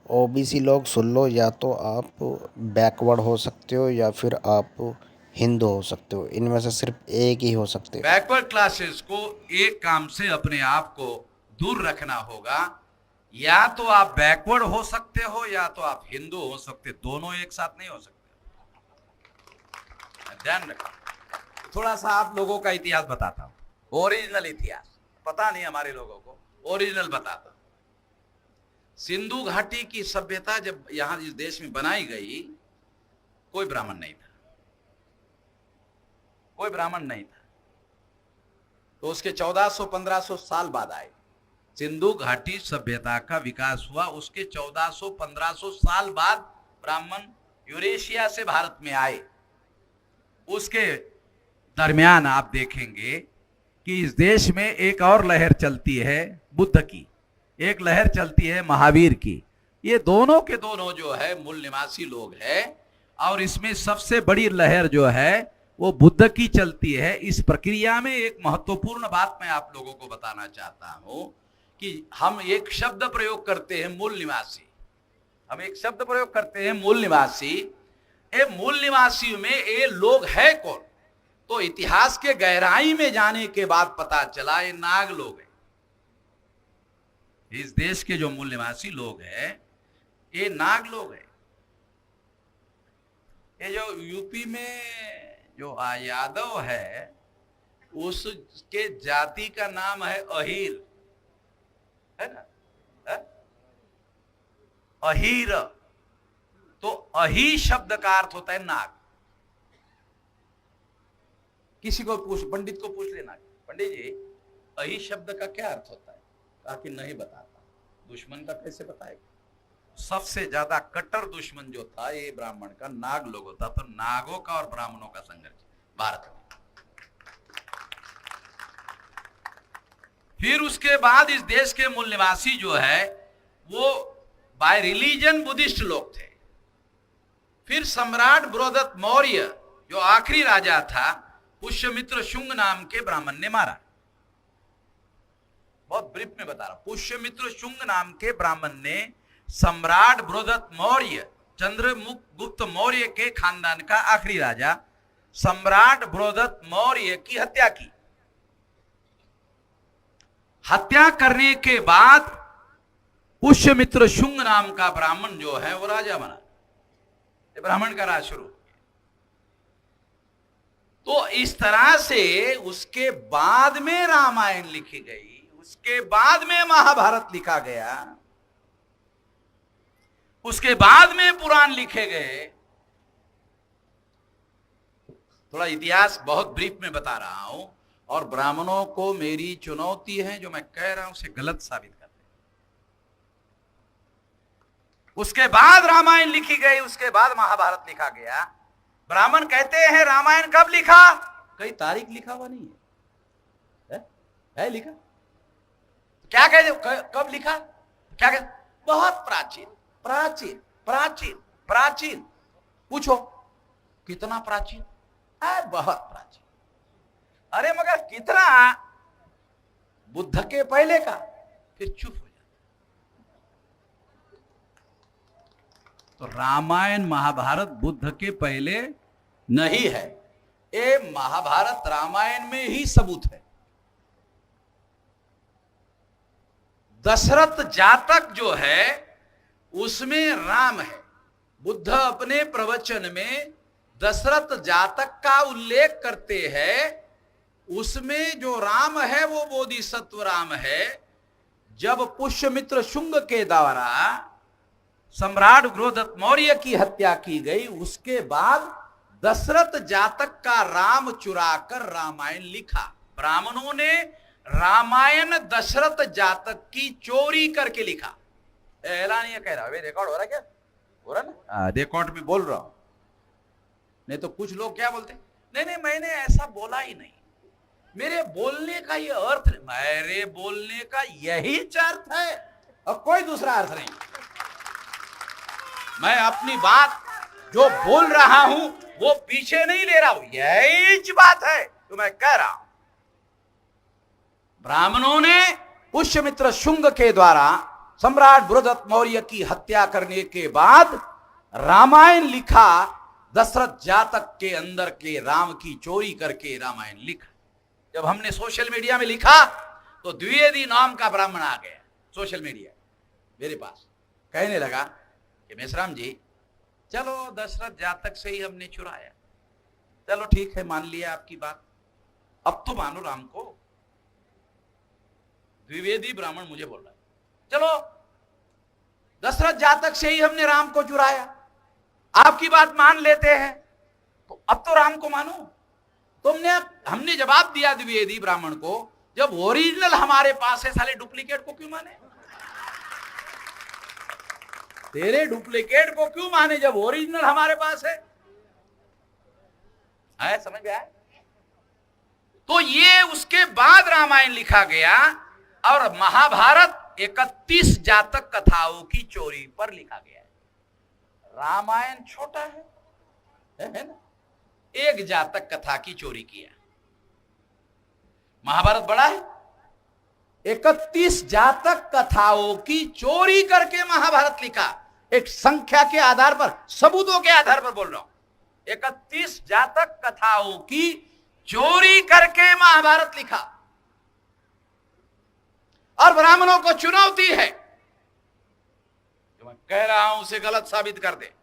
OBC लोग सुन लो, या तो आप बैकवर्ड हो सकते हो या फिर आप हिंदू हो सकते हो। इनमें से सिर्फ एक ही हो सकते हो। बैकवर्ड क्लासेस को एक काम से अपने आप को दूर रखना होगा। या तो आप बैकवर्ड हो सकते हो या तो आप हिंदू हो सकते, दोनों एक साथ नहीं हो सकते। ध्यान रखो। थोड़ा सा आप लोगों का इतिहास बताता हूं, ओरिजिनल इतिहास पता नहीं हमारे लोगों को, ओरिजिनल बताता हूं। सिंधु घाटी की सभ्यता जब यहां इस देश में बनाई गई, कोई ब्राह्मण नहीं था, कोई ब्राह्मण नहीं था। तो उसके 1400-1500 साल बाद आए। सिंधु घाटी सभ्यता का विकास हुआ, उसके 1400-1500 साल बाद ब्राह्मण यूरेशिया से भारत में आए। उसके दरमियान आप देखेंगे कि इस देश में एक और लहर चलती है बुद्ध की, एक लहर चलती है महावीर की। ये दोनों के दोनों जो है मूल निवासी लोग हैं, और इसमें सबसे बड़ी लहर जो है वो बुद्ध की चलती है। इस प्रक्रिया में एक महत्वपूर्ण बात मैं आप लोगों को बताना चाहता हूं कि हम एक शब्द प्रयोग करते हैं मूल निवासी, हम एक शब्द प्रयोग करते हैं मूल निवासी। ये मूल निवासी में ये लोग है कौन? तो इतिहास के गहराई में जाने के बाद पता चला ये नाग लोग हैं। इस देश के जो मूल निवासी लोग हैं ये नाग लोग हैं। ये जो यूपी में जो यादव है उसके जाति का नाम है अहीर, है ना? है? अहीर। तो अही शब्द का अर्थ होता है नाग। किसी को पूछ, पंडित को पूछ लेना, पंडित जी अही शब्द का क्या अर्थ होता है? कहा कि नहीं बताता। दुश्मन का कैसे बताएगा? सबसे ज्यादा कट्टर दुश्मन जो था ये ब्राह्मण का नाग लोग होता। तो नागों का और ब्राह्मणों का संघर्ष भारत में। फिर उसके बाद इस देश के मूल निवासी जो है वो बाय रिलीजन बुद्धिस्ट लोग थे। फिर सम्राट बृहदत्त मौर्य जो आखिरी राजा था, पुष्यमित्र शुंग नाम के ब्राह्मण ने मारा। बहुत ब्रीफ में बता रहा हूं। पुष्यमित्र शुंग नाम के ब्राह्मण ने सम्राट बृहदत्त मौर्य, चंद्रगुप्त मौर्य के खानदान का आखिरी राजा सम्राट बृहदत्त मौर्य की हत्या की। हत्या करने के बाद पुष्यमित्र शुंग नाम का ब्राह्मण जो है वो राजा बना। ब्राह्मण का राज शुरू। तो इस तरह से उसके बाद में रामायण लिखी गई, उसके बाद में महाभारत लिखा गया, उसके बाद में पुराण लिखे गए। थोड़ा इतिहास बहुत ब्रीफ में बता रहा हूं, और ब्राह्मणों को मेरी चुनौती है जो मैं कह रहा हूं उसे गलत साबित कर। उसके बाद रामायण लिखी गई, उसके बाद महाभारत लिखा गया। ब्राह्मण कहते हैं रामायण कब लिखा? कई तारीख लिखा हुआ नहीं है लिखा? क्या कहते कब लिखा? क्या कहते? बहुत प्राचीन प्राचीन प्राचीन प्राचीन। पूछो कितना प्राचीन है? बहुत प्राचीन। अरे मगर कितना? बुद्ध के पहले का। फिर चुप हो जाता। तो रामायण महाभारत बुद्ध के पहले नहीं है, ये महाभारत रामायण में ही सबूत है। दशरथ जातक जो है उसमें राम है। बुद्ध अपने प्रवचन में दशरथ जातक का उल्लेख करते हैं। उसमें जो राम है वो बोधिसत्व राम है। जब पुष्यमित्र शुंग के द्वारा सम्राट बृहदत्त मौर्य की हत्या की गई, उसके बाद दशरथ जातक का राम चुराकर रामायण लिखा। ब्राह्मणों ने रामायण दशरथ जातक की चोरी करके लिखा। ऐलानिया कह रहा है, रिकॉर्ड हो रहा है क्या? हो रहा ना? रिकॉर्ड में बोल रहा हूं। नहीं तो कुछ लोग क्या बोलते, नहीं नहीं मैंने ऐसा बोला ही नहीं, मेरे बोलने का ये अर्थ, मेरे बोलने का यही अर्थ है और कोई दूसरा अर्थ नहीं। मैं अपनी बात जो बोल रहा हूं वो पीछे नहीं ले रहा हूं, यही बात है तो मैं कह रहा हूं। ब्राह्मणों ने पुष्यमित्र शुंग के द्वारा सम्राट बृहदत्त मौर्य की हत्या करने के बाद रामायण लिखा, दशरथ जातक के अंदर के राम की चोरी करके रामायण लिखा। जब हमने सोशल मीडिया में लिखा तो द्विवेदी नाम का ब्राह्मण आ गया सोशल मीडिया मेरे पास, कहने लगा कि मेश्राम जी चलो दशरथ जातक से ही हमने चुराया, चलो ठीक है मान लिया आपकी बात, अब तो मानो राम को। द्विवेदी ब्राह्मण मुझे बोल रहा है चलो दशरथ जातक से ही हमने राम को चुराया, आपकी बात मान लेते हैं, तो अब तो राम को मानो। हमने जवाब दिया द्विवेदी ब्राह्मण को, जब ओरिजिनल हमारे पास है साले डुप्लीकेट को क्यों माने? तेरे डुप्लीकेट को क्यों माने जब ओरिजिनल हमारे पास है? समझ में आया? तो ये उसके बाद रामायण लिखा गया और महाभारत 31 जातक कथाओं की चोरी पर लिखा गया है। रामायण छोटा है ना, एक जातक कथा की चोरी किया। महाभारत बड़ा है, 31 जातक कथाओं की चोरी करके महाभारत लिखा। एक संख्या के आधार पर, सबूतों के आधार पर बोल रहा हूं, 31 जातक कथाओं की चोरी करके महाभारत लिखा। और ब्राह्मणों को चुनौती है, जो मैं कह रहा हूं उसे गलत साबित कर दे।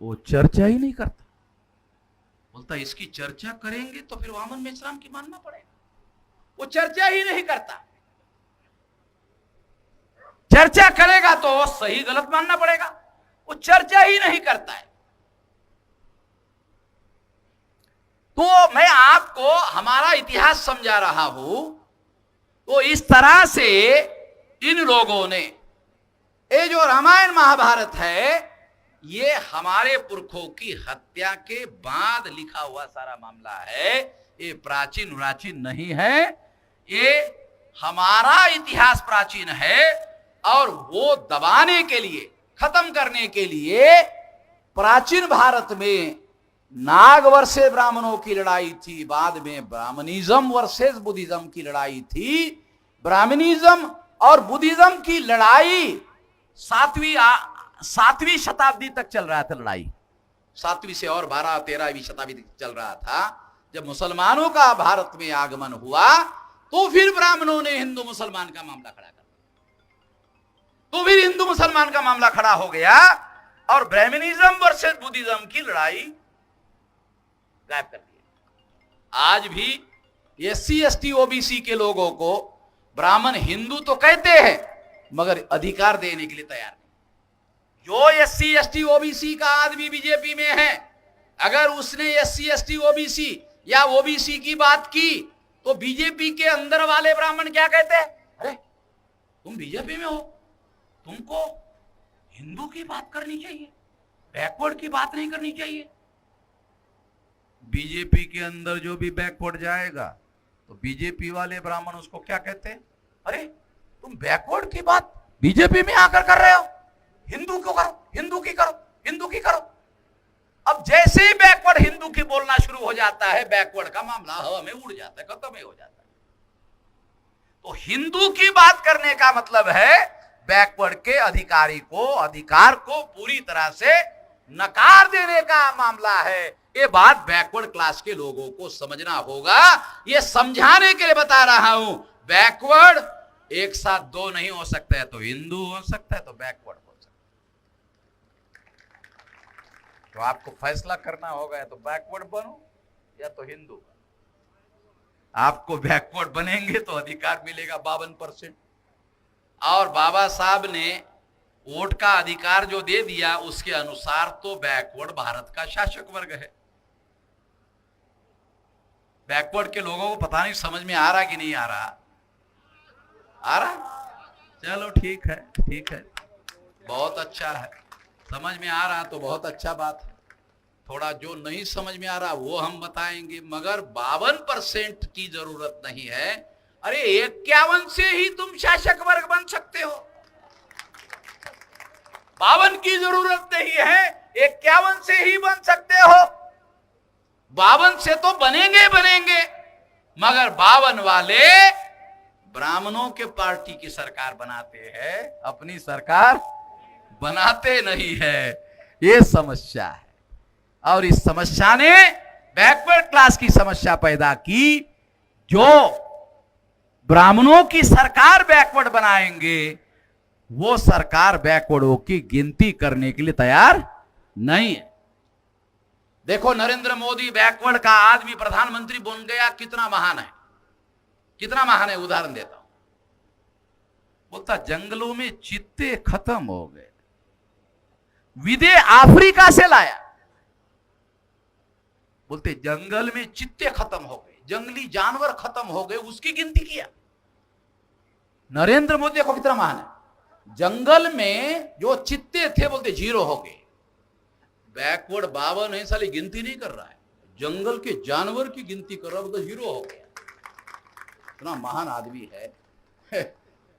वो चर्चा ही नहीं करता, बोलता इसकी चर्चा करेंगे तो फिर वामन मेश्राम की मानना पड़ेगा। वो चर्चा ही नहीं करता, चर्चा करेगा तो सही गलत मानना पड़ेगा, वो चर्चा ही नहीं करता है। तो मैं आपको हमारा इतिहास समझा रहा हूं, तो इस तरह से इन लोगों ने ये जो रामायण महाभारत है, ये हमारे पुरखों की हत्या के बाद लिखा हुआ सारा मामला है। ये प्राचीन नहीं है, ये हमारा इतिहास प्राचीन है। और वो दबाने के लिए, खत्म करने के लिए प्राचीन भारत में नाग वर्सेस ब्राह्मणों की लड़ाई थी, बाद में ब्राह्मणिज्म वर्सेस बुद्धिज्म की लड़ाई थी। ब्राह्मणिज्म और बुद्धिज्म की लड़ाई सातवीं शताब्दी तक चल रहा था। लड़ाई 7वीं से और 12-13वीं शताब्दी तक चल रहा था। जब मुसलमानों का भारत में आगमन हुआ तो फिर ब्राह्मणों ने हिंदू मुसलमान का मामला खड़ा कर, तो फिर हिंदू मुसलमान का मामला खड़ा हो गया और ब्राह्मणिज्म वर्सेस बुद्धिज्म की लड़ाई गायब कर दी। आज भी SC ST OBC के लोगों को ब्राह्मण हिंदू तो कहते हैं, मगर अधिकार देने के लिए तैयार नहीं। जो SC ST OBC का आदमी बीजेपी में है, अगर उसने SC ST OBC या OBC की बात की तो बीजेपी के अंदर वाले ब्राह्मण क्या कहते हैं? अरे तुम बीजेपी में हो, तुमको हिंदू की बात करनी चाहिए, बैकवर्ड की बात नहीं करनी चाहिए। बीजेपी के अंदर जो भी बैकवर्ड जाएगा तो बीजेपी वाले ब्राह्मण उसको क्या कहते हैं? अरे तुम बैकवर्ड की बात बीजेपी में आकर कर रहे हो, हिंदू को करो, हिंदू की करो, हिंदू की करो। अब जैसे ही बैकवर्ड हिंदू की बोलना शुरू हो जाता है, बैकवर्ड का मामला हवा में उड़ जाता है, खत्म ही हो जाता है। तो हिंदू की बात करने का मतलब है बैकवर्ड के अधिकार को पूरी तरह से नकार देने का मामला है। ये बात बैकवर्ड क्लास के लोगों को समझना होगा। ये समझाने के लिए बता रहा हूं, बैकवर्ड एक साथ दो नहीं हो सकता है, तो हिंदू हो सकता है तो बैकवर्ड हो सकता है। तो आपको फैसला करना होगा, या तो बैकवर्ड बनो या तो हिंदू बनो। आपको बैकवर्ड बनेंगे तो अधिकार मिलेगा 52%, और बाबा साहब ने वोट का अधिकार जो दे दिया उसके अनुसार तो बैकवर्ड भारत का शासक वर्ग है। बैकवर्ड के लोगों को पता नहीं समझ में आ रहा कि नहीं आ रहा? आ रहा? चलो ठीक है, ठीक है, बहुत अच्छा है। समझ में आ रहा तो बहुत अच्छा बात है। थोड़ा जो नहीं समझ में आ रहा वो हम बताएंगे, मगर 52% की जरूरत नहीं है। अरे 51 से ही तुम शासक वर्ग बन सकते हो, 52 की जरूरत नहीं है, 51 से ही बन सकते हो। 52 से तो बनेंगे, मगर 52 वाले ब्राह्मणों के पार्टी की सरकार बनाते हैं, अपनी सरकार बनाते नहीं है। ये समस्या है और इस समस्या ने बैकवर्ड क्लास की समस्या पैदा की। जो ब्राह्मणों की सरकार बैकवर्ड बनाएंगे वो सरकार बैकवर्डों की गिनती करने के लिए तैयार नहीं है। देखो नरेंद्र मोदी बैकवर्ड का आदमी प्रधानमंत्री बन गया, कितना महान है, कितना महान है। उदाहरण देता हूं, बोलता जंगलों में चीते खत्म हो गए, विदे अफ्रीका से लाया। बोलते जंगल में चीते खत्म हो गए, जंगली जानवर खत्म हो गए, उसकी गिनती किया। नरेंद्र मोदी देखो कितना महान है। जंगल में जो चीते थे बोलते 0 हो गए। बैकवर्ड 52 है साली, गिनती नहीं कर रहा है, जंगल के जानवर की गिनती कर रहा है, बोलते 0 हो गया। इतना महान आदमी है।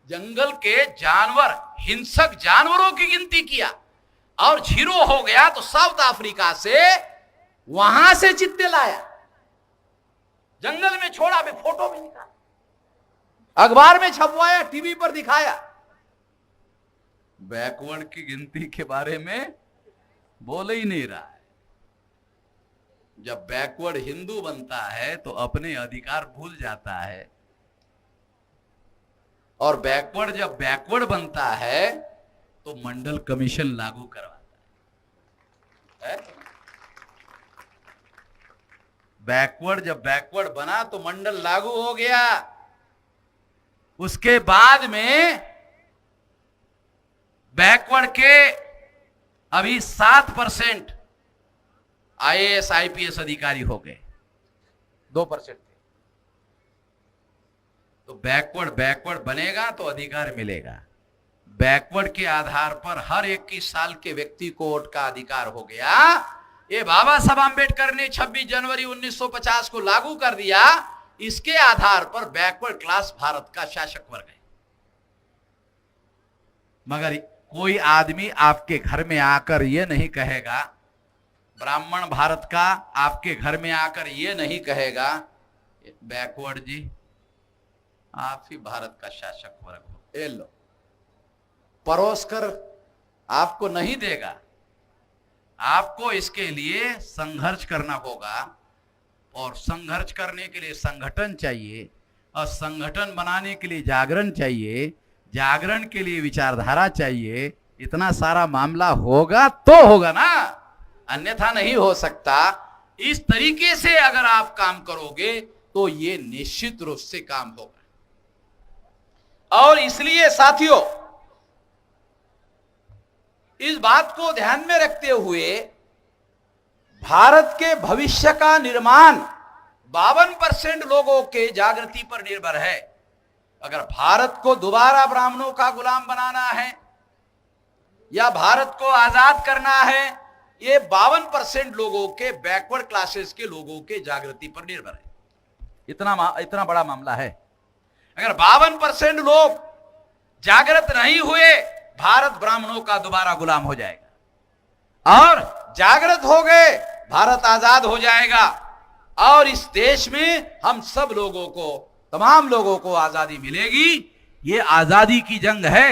जंगल के जानवर, हिंसक जानवरों की गिनती किया और 0 हो गया तो साउथ अफ्रीका से वहां से चित्ते लाया, जंगल में छोड़ा, भी फोटो भी निकाला, अखबार में छपवाया, टीवी पर दिखाया। बैकवर्ड की गिनती के बारे में बोल ही नहीं रहा है। जब बैकवर्ड हिंदू बनता है तो अपने अधिकार भूल जाता है, और बैकवर्ड जब बैकवर्ड बनता है तो मंडल कमीशन लागू करवाता है। बैकवर्ड जब बैकवर्ड बना तो मंडल लागू हो गया। उसके बाद में बैकवर्ड के अभी 7% IAS IPS अधिकारी हो गए, 2% थे। तो बैकवर्ड बनेगा तो अधिकार मिलेगा। बैकवर्ड के आधार पर हर 21 साल के व्यक्ति को वोट का अधिकार हो गया। ये बाबा साहब आंबेडकर ने 26 जनवरी 1950 को लागू कर दिया। इसके आधार पर बैकवर्ड क्लास भारत का शासक वर्ग है। मगर कोई आदमी आपके घर में आकर यह नहीं कहेगा, ब्राह्मण भारत का आपके घर में आकर यह नहीं कहेगा बैकवर्ड जी आप ही भारत का शासक वर्ग हो, ये लो, परोस कर आपको नहीं देगा। आपको इसके लिए संघर्ष करना होगा, और संघर्ष करने के लिए संगठन चाहिए, और संगठन बनाने के लिए जागरण चाहिए, जागरण के लिए विचारधारा चाहिए। इतना सारा मामला होगा तो होगा ना, अन्यथा नहीं हो सकता। इस तरीके से अगर आप काम करोगे तो ये निश्चित रूप से काम होगा। और इसलिए साथियों, इस बात को ध्यान में रखते हुए भारत के भविष्य का निर्माण 52% लोगों के जागृति पर निर्भर है। अगर भारत को दोबारा ब्राह्मणों का गुलाम बनाना है या भारत को आजाद करना है, ये 52% लोगों के, बैकवर्ड क्लासेस के लोगों के जागृति पर निर्भर है। इतना बड़ा मामला है। अगर 52% लोग जागृत नहीं हुए, भारत ब्राह्मणों का दोबारा गुलाम हो जाएगा, और जागृत हो गए, भारत आजाद हो जाएगा। और इस देश में हम सब लोगों को, तमाम लोगों को आजादी मिलेगी। ये आजादी की जंग है।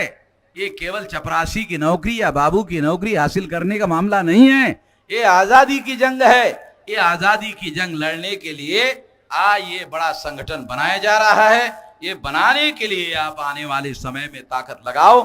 ये केवल चपरासी की नौकरी या बाबू की नौकरी हासिल करने का मामला नहीं है। ये आजादी की जंग है। ये आजादी की जंग लड़ने के लिए ये बड़ा संगठन बनाया जा रहा है। ये बनाने के लिए आप आने वाले समय में ताकत लगाओ।